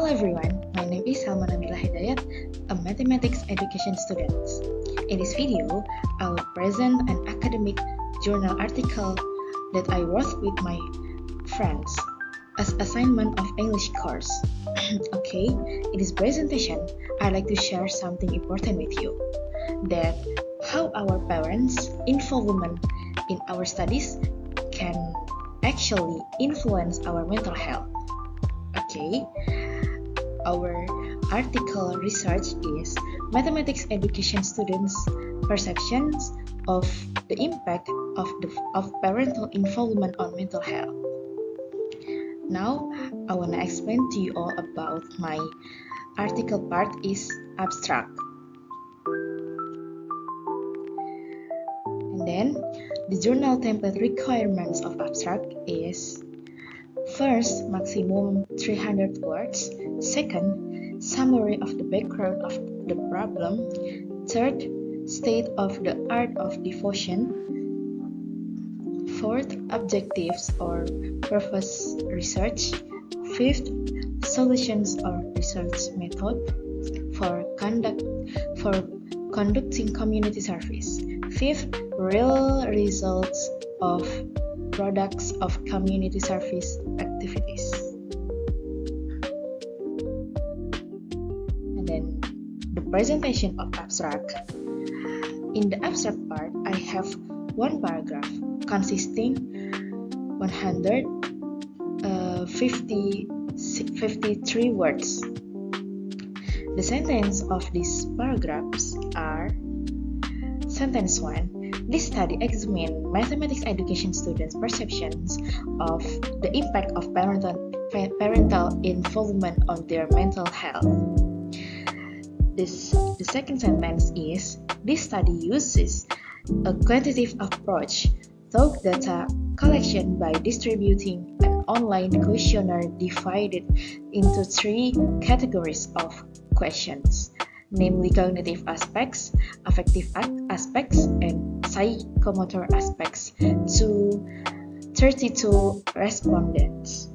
Hello everyone, my name is Salma Nabila Hidayat, a mathematics education student. In this video, I will present an academic journal article that I wrote with my friends as assignment of English course. Okay, in this presentation, I'd like to share something important with you, that how our parents' involvement in our studies can actually influence our mental health. Okay, our article research is mathematics education students' perceptions of the impact of parental involvement on mental health. Now, I want to explain to you all about my article part is abstract. And then, the journal template requirements of abstract is: first, maximum 300 words. Second, summary of the background of the problem. Third, state of the art of devotion. Fourth, objectives or purpose research. Fifth, solutions or research method for conducting community service. Fifth, real results of products of community service activities. And then the presentation of abstract. In the abstract part, I have one paragraph consisting 153 words. The sentence of these paragraphs are: Sentence 1. This study examined mathematics education students' perceptions of the impact of parental involvement on their mental health. The second sentence is: this study uses a quantitative approach to data collection by distributing an online questionnaire divided into 3 categories of questions, namely cognitive aspects, affective aspects, and psychomotor aspects, to 32 respondents.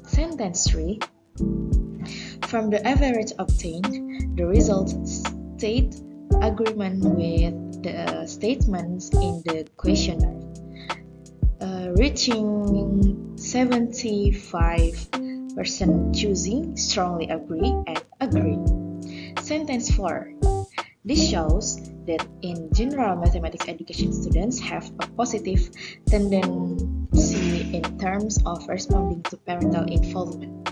Sentence 3. From the average obtained, the results state agreement with the statements in the questionnaire, reaching 75% choosing strongly agree and agree. Sentence 4. This shows that in general, mathematics education students have a positive tendency in terms of responding to parental involvement.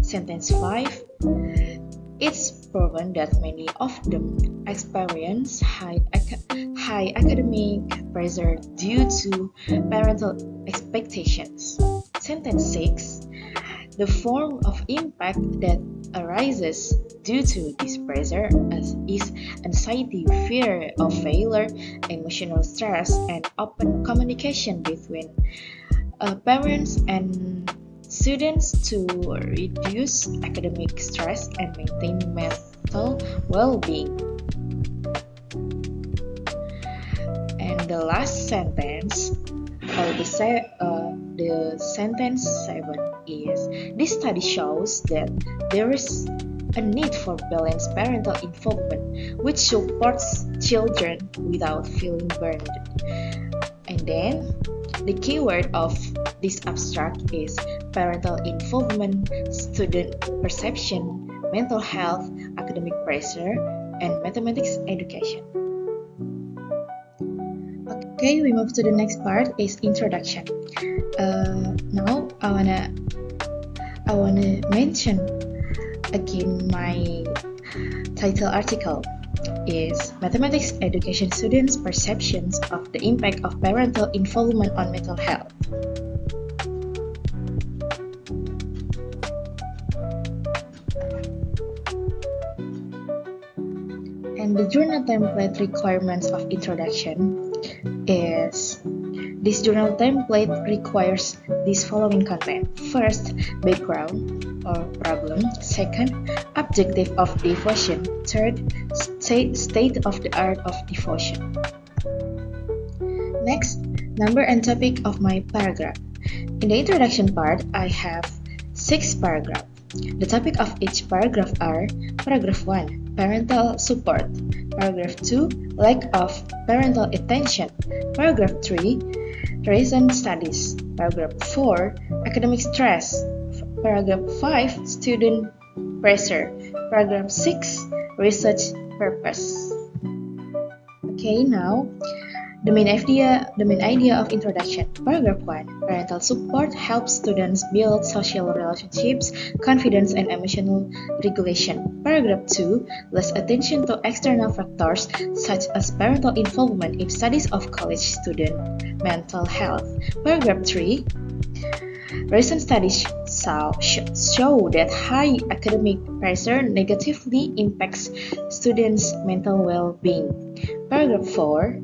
Sentence 5. It's proven that many of them experience high academic pressure due to parental expectations. Sentence 6. The form of impact that arises due to this pressure is anxiety, fear of failure, emotional stress, and open communication between parents and students to reduce academic stress and maintain mental well-being. And the last sentence, the sentence 7 is: this study shows that there is a need for balanced parental involvement which supports children without feeling burdened. And then the keyword of this abstract is parental involvement, student perception, mental health, academic pressure, and mathematics education. Okay, we move to the next part, is introduction. Now I wanna mention again my title article is Mathematics Education Students' Perceptions of the Impact of Parental Involvement on Mental Health. And the journal template requirements of introduction is: this journal template requires this following content. First, background or problem. Second, objective of devotion. Third, state of the art of devotion. Next, number and topic of my paragraph. In the introduction part, I have 6 paragraphs. The topic of each paragraph are: Paragraph 1, parental support. Paragraph 2, lack of parental attention. Paragraph 3, recent studies. Paragraph 4, academic stress. Paragraph 5, student pressure. Paragraph 6, research purpose. Okay, now the main idea of introduction. Paragraph 1. Parental support helps students build social relationships, confidence, and emotional regulation. Paragraph 2. Less attention to external factors such as parental involvement in studies of college student mental health. Paragraph 3. Recent studies show that high academic pressure negatively impacts students' mental well-being. Paragraph 4.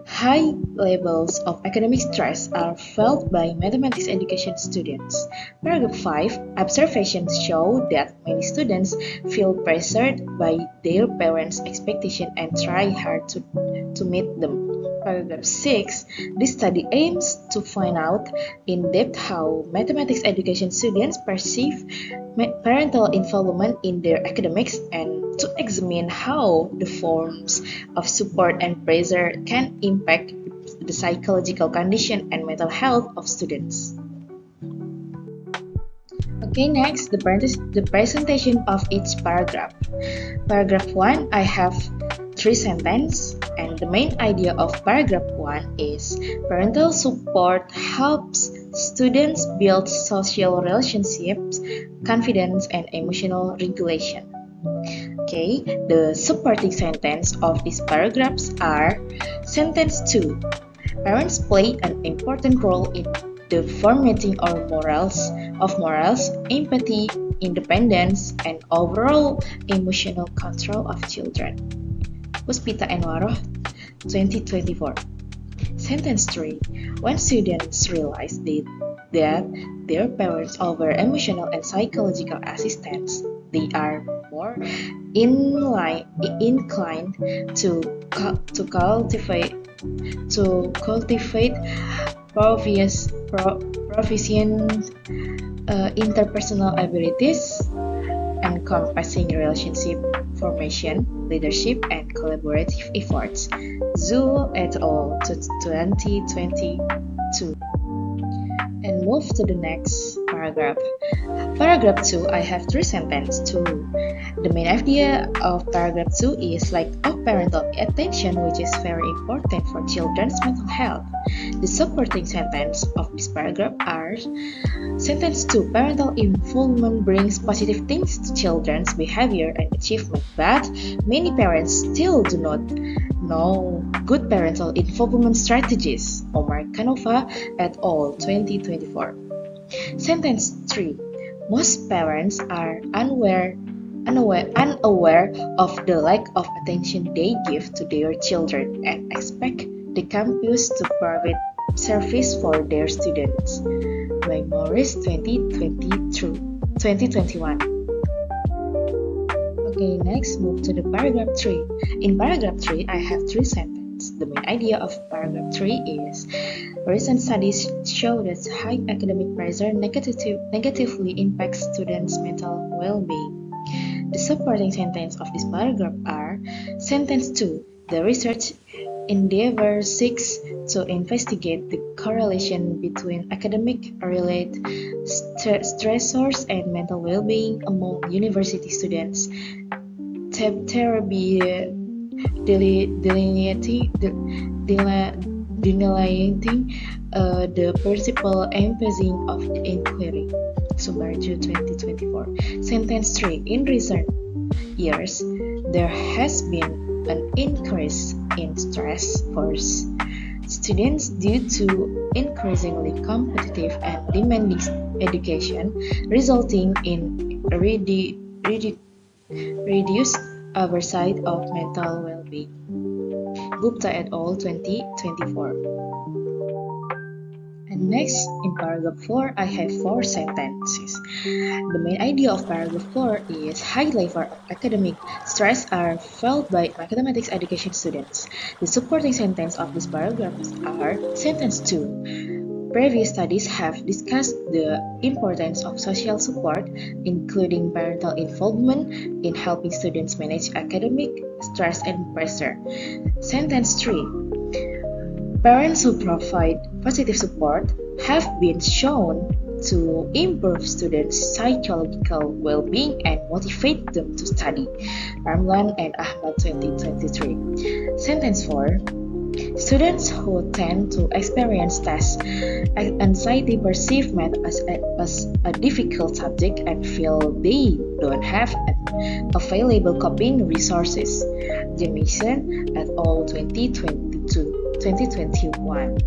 High levels of academic stress are felt by mathematics education students. Paragraph 5. Observations show that many students feel pressured by their parents' expectations and try hard to meet them. Paragraph 6. This study aims to find out in depth how mathematics education students perceive parental involvement in their academics and to examine how the forms of support and pressure can impact the psychological condition and mental health of students. Okay, next, the presentation of each paragraph. Paragraph 1, I have 3 sentences, and the main idea of paragraph 1 is parental support helps students build social relationships, confidence, and emotional regulation. Okay, the supporting sentence of these paragraphs are: Sentence 2. Parents play an important role in the formatting of morals, empathy, independence, and overall emotional control of children. Puspita Enwaroh, 2024. Sentence 3. When students realize that their parents offer emotional and psychological assistance, they are more inclined to cultivate proficient interpersonal abilities, encompassing relationship formation, leadership, and collaborative efforts. Zhu et al. 2022. And move to the next paragraph. Paragraph 2, I have 3 sentences too. The main idea of paragraph 2 is lack of parental attention, which is very important for children's mental health. The supporting sentence of this paragraph are: Sentence 2. Parental involvement brings positive things to children's behavior and achievement, but many parents still do not know good parental involvement strategies. Omar Canova et al. 2024. Sentence 3. Most parents are unaware of the lack of attention they give to their children and expect the campus to provide service for their students. By Morris, 2021. Okay, next move to the paragraph 3. In paragraph 3, I have 3 sentences. The main idea of paragraph 3 is: recent studies show that high academic pressure negatively impacts students' mental well-being. The supporting sentence of this paragraph are: Sentence 2. The research endeavor seeks to investigate the correlation between academic-related stressors and mental well-being among university students. Delineating the principal emphasis of the inquiry. Subarju, 2024. Sentence 3. In recent years, there has been an increase in stress for students due to increasingly competitive and demanding education, resulting in reduced oversight of mental well-being. Gupta et al. 2024. And next, in paragraph 4, I have 4 sentences. The main idea of paragraph 4 is high level of academic stress are felt by mathematics education students. The supporting sentence of this paragraph are: Sentence 2. Previous studies have discussed the importance of social support, including parental involvement in helping students manage academic stress and pressure. Sentence 3. Parents who provide positive support have been shown to improve students' psychological well-being and motivate them to study. Ramlan and Ahmad 2023. Sentence 4. Students who tend to experience stress, anxiety, perceive math as a difficult subject and feel they don't have available coping resources. Jamieson et al. 2021.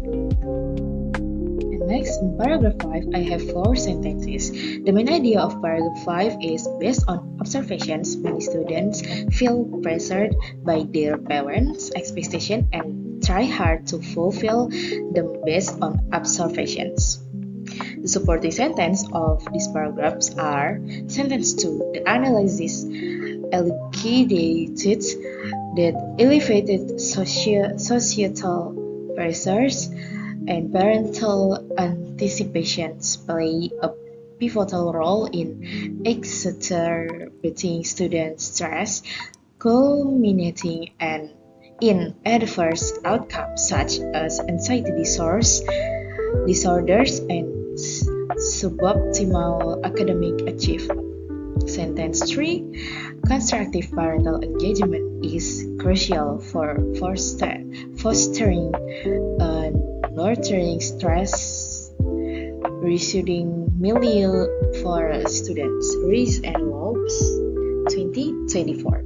Next, in paragraph 5, I have 4 sentences. The main idea of paragraph 5 is based on observations. Many students feel pressured by their parents' expectations and try hard to fulfill them based on observations. The supporting sentence of these paragraphs are: Sentence 2. The analysis elucidated that elevated societal pressures and parental anticipations play a pivotal role in exacerbating student stress, culminating in adverse outcomes such as anxiety disorders and suboptimal academic achievement. Sentence 3. Constructive parental engagement is crucial for fostering a nurturing stress reducing milieu for students. Rees and Lopes 2024.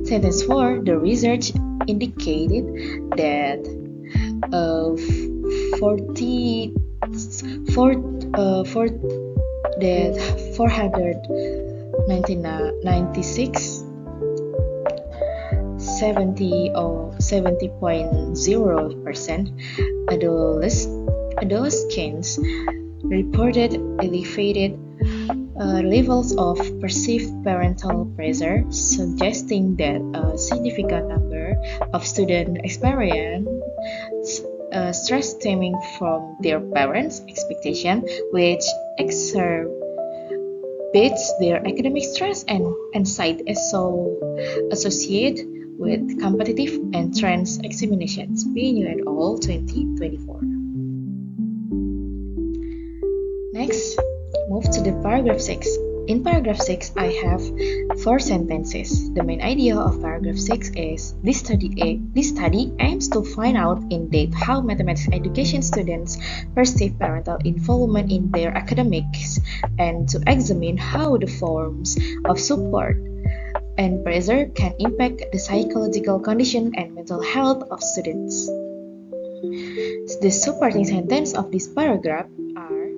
Sentence 4. The research indicated that 496 70.0% adolescents reported elevated levels of perceived parental pressure, suggesting that a significant number of students experience stress stemming from their parents' expectation, which exacerbates their academic stress and anxiety associated with competitive entrance examinations. PNU et al. 2024. Next, move to the paragraph 6. In paragraph 6, I have 4 sentences. The main idea of paragraph 6 is this study aims to find out in depth how mathematics education students perceive parental involvement in their academics and to examine how the forms of support and pressure can impact the psychological condition and mental health of students. The supporting sentence of this paragraph are: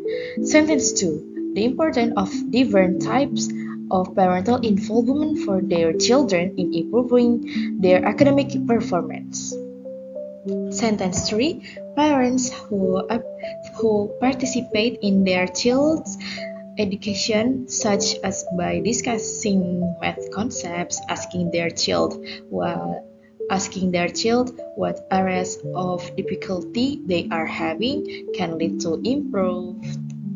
Sentence 2. The importance of different types of parental involvement for their children in improving their academic performance. Sentence 3. Parents who participate in their child's education, such as by discussing math concepts, asking their child what areas of difficulty they are having, can lead to improved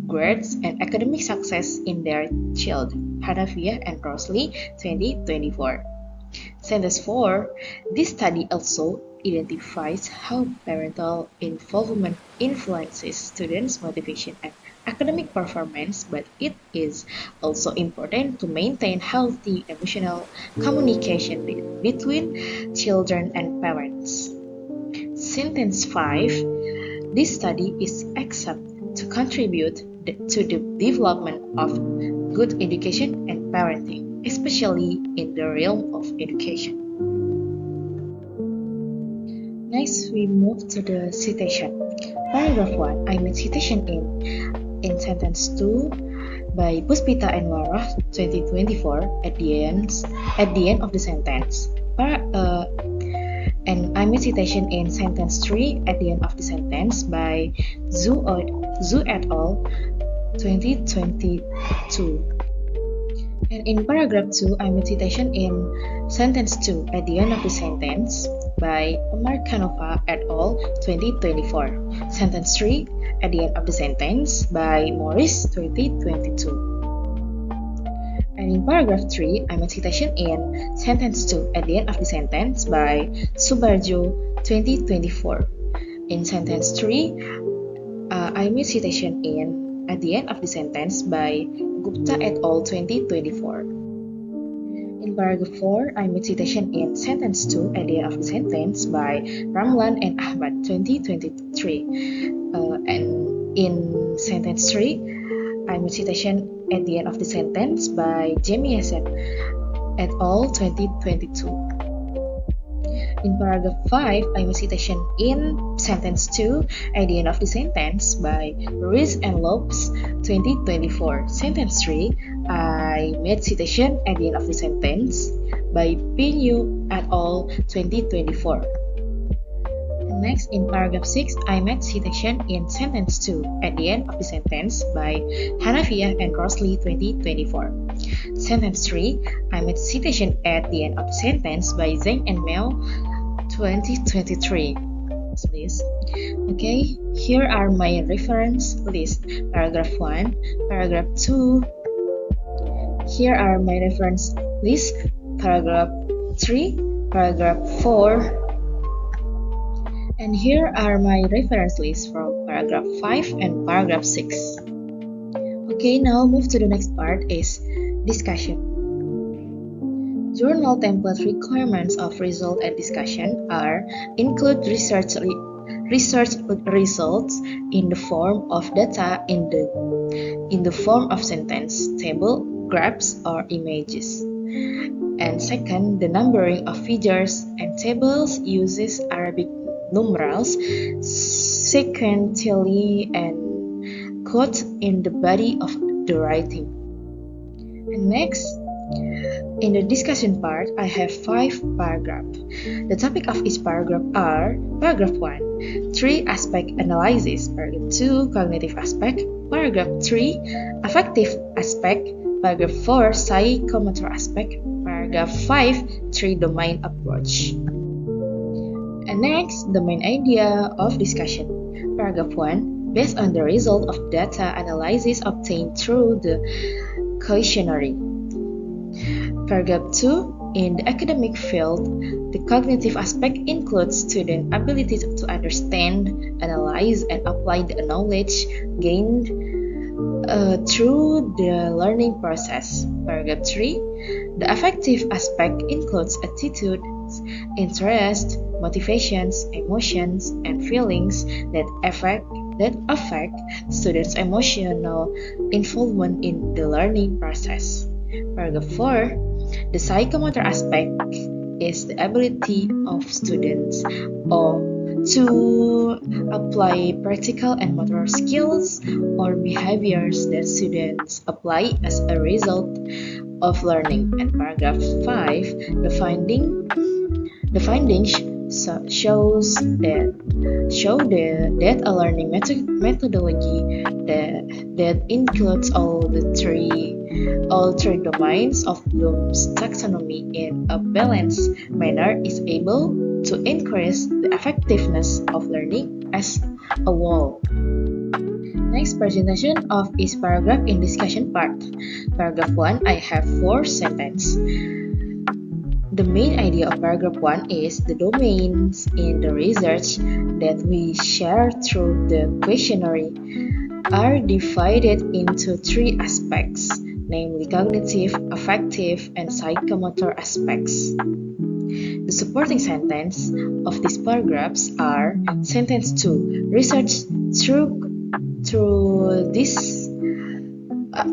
grades and academic success in their child. Hanafiah and Rosley 2024. Sentence 4. This study also identifies how parental involvement influences students' motivation and academic performance, but it is also important to maintain healthy emotional communication between children and parents. Sentence 5. This study is accepted to contribute to the development of good education and parenting, especially in the realm of education. Next, we move to the citation. Paragraph 1, I made citation in sentence 2 by Puspita and Warah 2024 at the end of the sentence. And I made citation in sentence 3 at the end of the sentence by Zhu et al. 2022. And in paragraph 2, I made citation in sentence 2 at the end of the sentence by Markanova et al. 2024. Sentence 3 at the end of the sentence by Morris 2022. And in paragraph 3, I made citation in sentence 2 at the end of the sentence by Subarjo 2024. In sentence 3, I made citation in at the end of the sentence by Gupta et al. 2024. In paragraph 4, I made citation in sentence 2 at the end of the sentence by Ramlan and Ahmad 2023. And in sentence 3, I made citation at the end of the sentence by Jamie Asset et al. 2022. In paragraph 5, I made citation in sentence 2 at the end of the sentence by Ruiz and Lopes 2024. Sentence 3, I made citation at the end of the sentence by Pinyu et al. 2024. Next, in paragraph 6, I made citation in sentence 2 at the end of the sentence by Hanafiah and Rosley 2024. Sentence 3, I made citation at the end of the sentence by Zheng and Mel 2023. Please. Okay, here are my reference list. Paragraph 1, paragraph 2. Here are my reference list. Paragraph 3, paragraph 4. And here are my reference lists from paragraph 5 and paragraph 6. Okay, now move to the next part is discussion. Journal template requirements of result and discussion are include research results in the form of data in the form of sentence, table, graphs, or images. And second, the numbering of figures and tables uses Arabic numerals sequentially and quotes in the body of the writing. And next, in the discussion part, I have 5 paragraphs. The topic of each paragraph are: paragraph 1, 3 aspect analysis, paragraph 2, cognitive aspect, paragraph 3, affective aspect, paragraph 4, psychomotor aspect, paragraph 5, 3 domain approach. And next, the main idea of discussion. Paragraph 1, based on the result of data analysis obtained through the questionnaire. Paragraph 2, in the academic field, the cognitive aspect includes student ability to understand, analyze, and apply the knowledge gained through the learning process. Paragraph 3, the affective aspect includes attitude, interest, motivations, emotions, and feelings that affect students' emotional involvement in the learning process. Paragraph 4, the psychomotor aspect is the ability of students to apply practical and motor skills or behaviors that students apply as a result of learning. And paragraph 5, the findings shows that a learning methodology that includes all three domains of Bloom's taxonomy in a balanced manner is able to increase the effectiveness of learning as a whole. Next, presentation of each paragraph in discussion part. Paragraph 1, I have 4 sentences. The main idea of paragraph 1 is the domains in the research that we share through the questionnaire are divided into 3 aspects, namely cognitive, affective, and psychomotor aspects. The supporting sentence of these paragraphs are sentence 2, research through these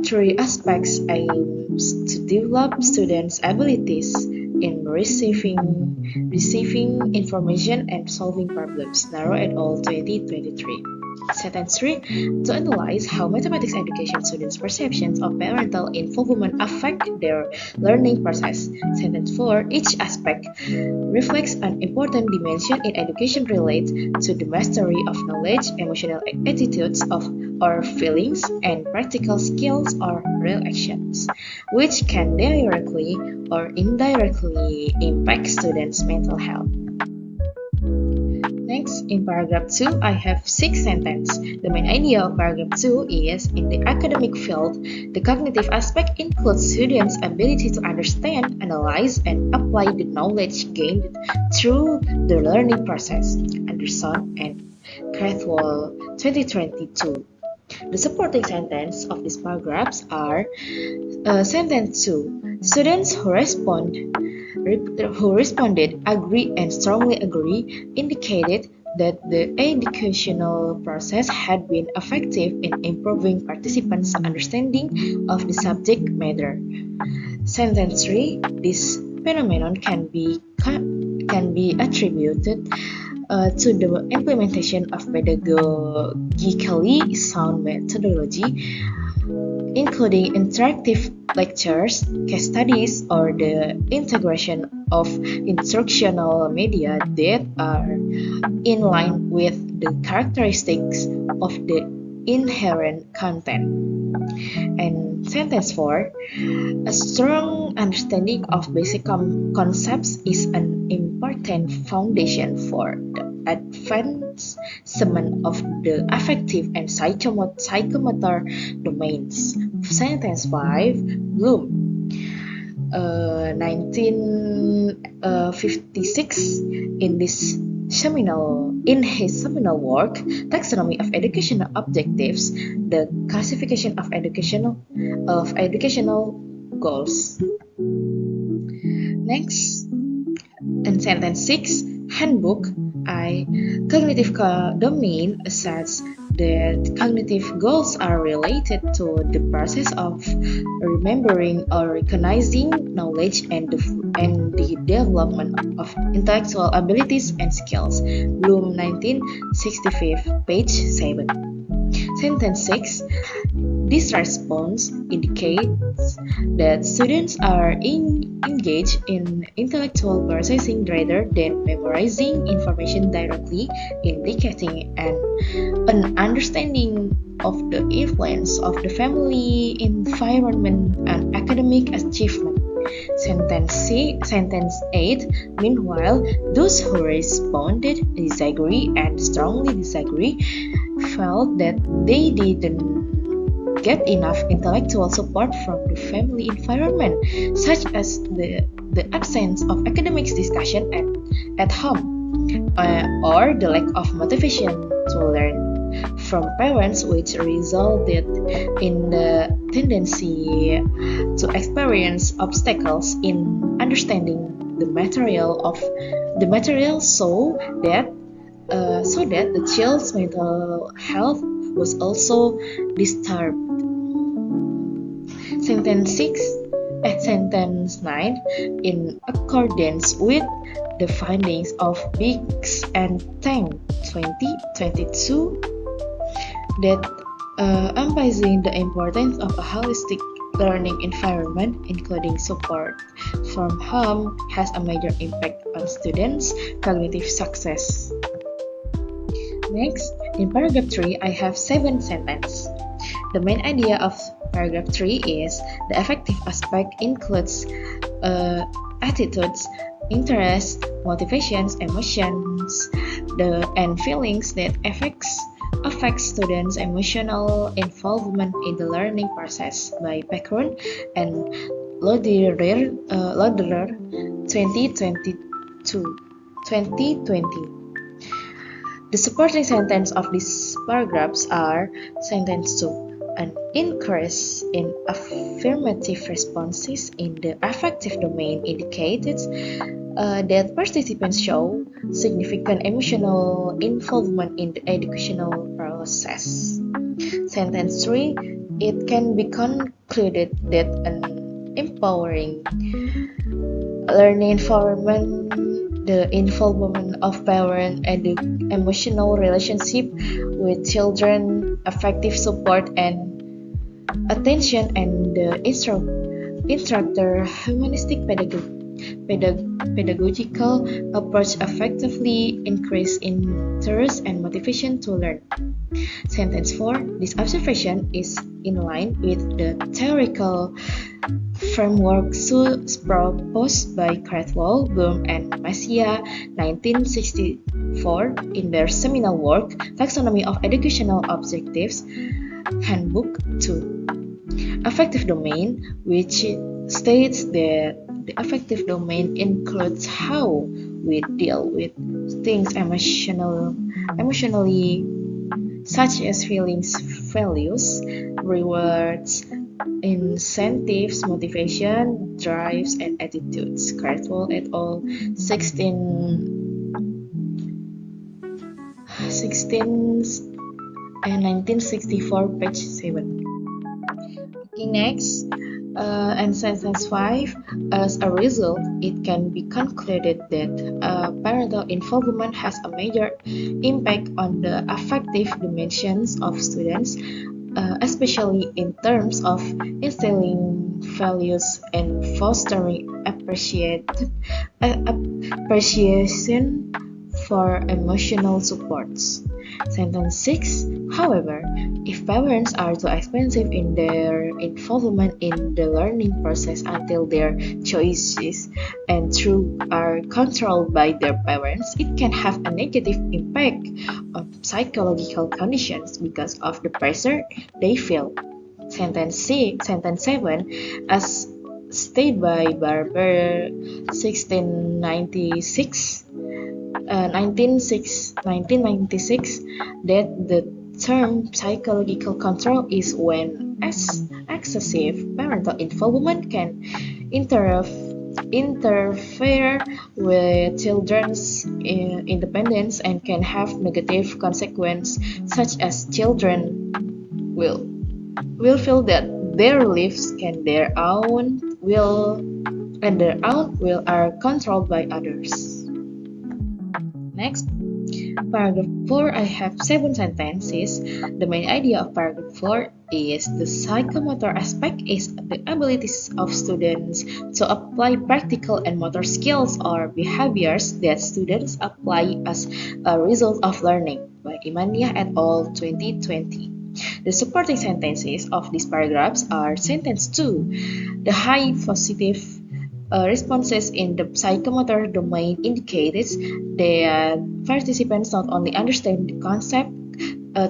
3 aspects aims to develop students' abilities in receiving information and solving problems. Narrow et al. 2023. Sentence 3, to analyze how mathematics education students' perceptions of parental involvement affect their learning process. Sentence 4, each aspect reflects an important dimension in education related to the mastery of knowledge, emotional attitudes of or feelings, and practical skills or real actions, which can directly or indirectly impact students' mental health. Next, Next, in paragraph 2, I have 6 sentences. The main idea of paragraph 2 is, in the academic field, the cognitive aspect includes students' ability to understand, analyze, and apply the knowledge gained through the learning process. Anderson and Crathwell, 2022. The supporting sentence of these paragraphs are sentence 2. Students who responded agree and strongly agree indicated that the educational process had been effective in improving participants' understanding of the subject matter. Sentence 3. This phenomenon can be attributed to the implementation of pedagogically sound methodology, including interactive lectures, case studies, or the integration of instructional media that are in line with the characteristics of the inherent content. And sentence 4, a strong understanding of basic concepts is an important foundation for the advancement of the affective and psychomotor domains. Sentence 5, Bloom, 1956, in his seminal work, Taxonomy of Educational Objectives, the classification of educational goals. Next, in sentence 6, Handbook I, cognitive domain asserts that cognitive goals are related to the process of remembering or recognizing knowledge and the development of intellectual abilities and skills. Bloom, 1965, page 7. Sentence 6. This response indicates that students are engaged in intellectual processing rather than memorizing information directly, indicating an understanding of the influence of the family environment and academic achievement. Sentence 8. Meanwhile, those who responded disagree and strongly disagree felt that they didn't get enough intellectual support from the family environment, such as the absence of academic discussion at home, or the lack of motivation to learn from parents, which resulted in the tendency to experience obstacles in understanding the material so that the child's mental health was also disturbed. Sentence 9, in accordance with the findings of Biggs and Tang, 2022, that emphasizing the importance of a holistic learning environment, including support from home, has a major impact on students' cognitive success. Next, in paragraph 3, I have 7 sentences. The main idea of paragraph 3 is the affective aspect includes attitudes, interests, motivations, emotions, and feelings that affect students' emotional involvement in the learning process by Pekron and Loderer, 2020. The supporting sentence of these paragraphs are sentence 2. An increase in affirmative responses in the affective domain indicated that participants show significant emotional involvement in the educational process. Sentence 3. It can be concluded that an empowering learning environment, the involvement of parents, and the emotional relationship with children, effective support and attention, and the instructor humanistic pedagogy pedagogical approach effectively increase interest and motivation to learn. Sentence 4. This observation is in line with the theoretical framework proposed by Caldwell, Bloom, and Masia 1964 in their seminal work, Taxonomy of Educational Objectives, Handbook 2. Affective domain, which states that the affective domain includes how we deal with things emotionally, such as feelings, values, rewards, incentives, motivation, drives, and attitudes. Caldwell et al. 1964, page 7. Okay, next, and sentence 5. As a result, it can be concluded that parental involvement has a major impact on the affective dimensions of students, especially in terms of instilling values and fostering appreciation for emotional supports. Sentence 6. However, if parents are too expensive in their involvement in the learning process until their choices and truth are controlled by their parents, it can have a negative impact on psychological conditions because of the pressure they feel. Sentence 7. As stated by Barber 1996, that the term psychological control is when excessive parental involvement can interfere with children's independence and can have negative consequences, such as children will feel that their lives and their own will are controlled by others. Next, paragraph 4, I have 7 sentences. The main idea of paragraph 4 is the psychomotor aspect is the abilities of students to apply practical and motor skills or behaviors that students apply as a result of learning, by Imania et al. 2020. The supporting sentences of these paragraphs are sentence 2. The high positive responses in the psychomotor domain indicated that participants not only understand the concept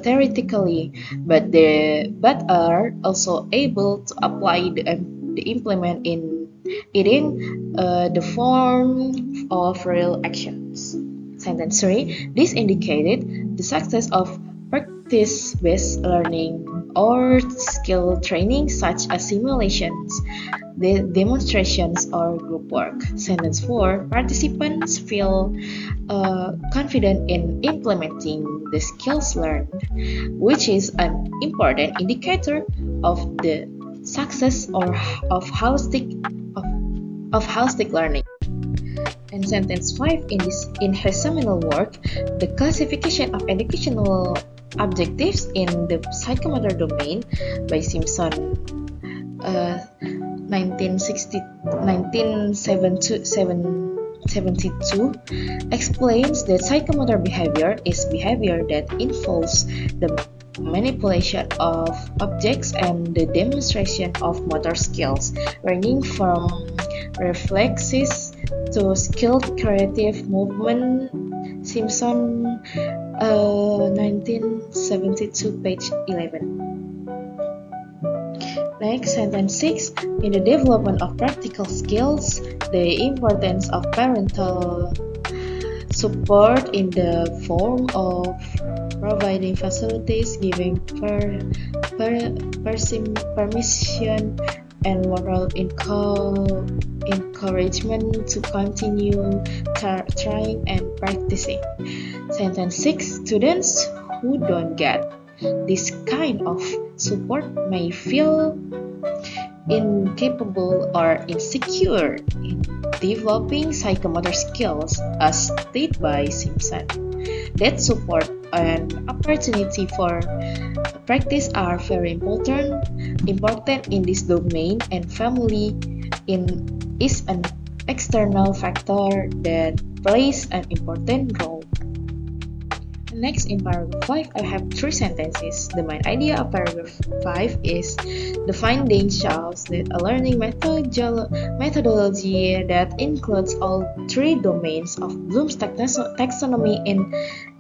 theoretically, but are also able to apply the implement in the form of real actions. Sentence 3. This indicated the success of practice-based learning or skill training such as simulations, demonstrations, or group work. Sentence 4. Participants feel confident in implementing the skills learned, which is an important indicator of the success of holistic learning. And sentence 5. In his seminal work, The Classification of Educational Objectives in the Psychomotor Domain by Simpson 1972, explains that psychomotor behavior is behavior that involves the manipulation of objects and the demonstration of motor skills, ranging from reflexes to skilled creative movement. Simpson 1972, page 11. Next, sentence 6. In the development of practical skills, the importance of parental support in the form of providing facilities, giving permission, and moral encouragement to continue trying and practicing. Sentence 6. Students who don't get this kind of support may feel incapable or insecure in developing psychomotor skills, as stated by Simpson. That support and opportunity for practice are very important in this domain, and family is an external factor that plays an important role. Next, in paragraph 5, I have 3 sentences. The main idea of paragraph 5 is the finding shows that a learning methodology that includes all 3 domains of Bloom's taxonomy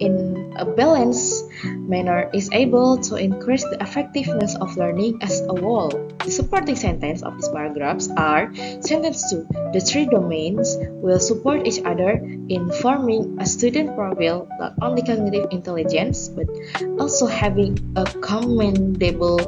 in a balanced manner is able to increase the effectiveness of learning as a whole. The supporting sentences of these paragraphs are sentence 2. The 3 domains will support each other in forming a student profile, not only cognitive intelligence, but also having a commendable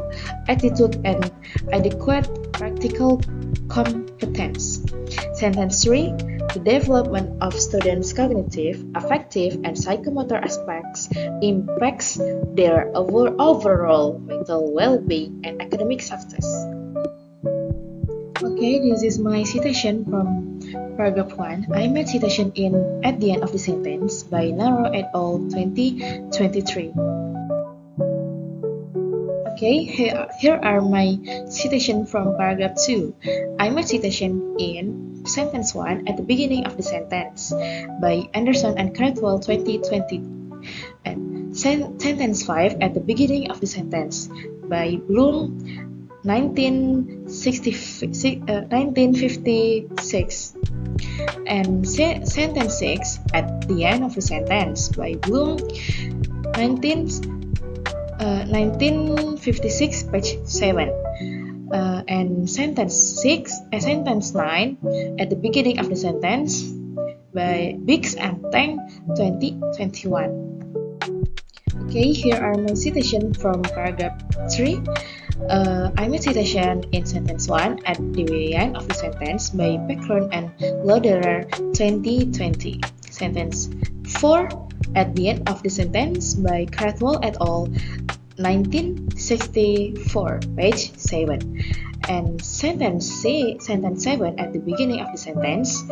attitude and adequate practical competence. Sentence 3. The development of students' cognitive, affective, and psychomotor aspects impacts their overall mental well-being and academic success. Okay, this is my citation from paragraph 1. I made citation in At the End of the Sentence by Naro et al. 2023. Okay, here are my citation from paragraph 2. I made citation in sentence 1 at the beginning of the sentence by Anderson and Caldwell 2020. And sentence 5 at the beginning of the sentence by Bloom 1956. And sentence 6 at the end of the sentence by Bloom 1956, page 7. And sentence 9 at the beginning of the sentence by Biggs and Tang 2021. Okay, here are my citation from paragraph 3. I made citation in sentence 1 at the end of the sentence by Peckron and Loderer 2020. Sentence 4 at the end of the sentence by Caldwell et al. 1964, page 7. And sentence 7 at the beginning of the sentence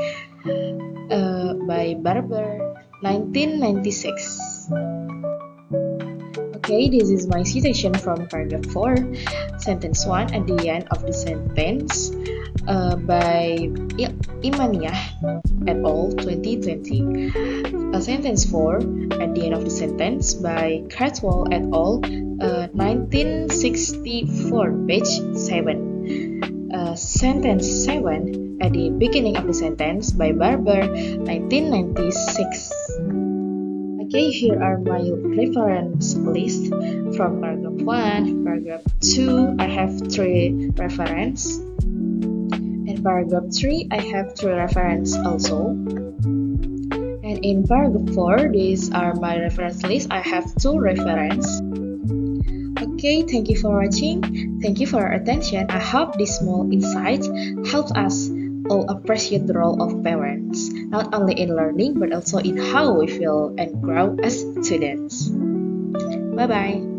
by Barber 1996. Okay, this is my citation from paragraph 4, sentence 1 at the end of the sentence by Imaniah et al. 2020. Sentence 4 at the end of the sentence by Caldwell et al. 1964, page 7. Sentence 7 at the beginning of the sentence by Barber 1996. Okay, here are my reference list from paragraph 1, paragraph 2, I have 3 reference. In paragraph 3, I have 3 reference also. And in paragraph 4, these are my reference list, I have 2 reference. Okay, thank you for watching. Thank you for your attention. I hope this small insight helps us all appreciate the role of parents, not only in learning but also in how we feel and grow as students. Bye-bye.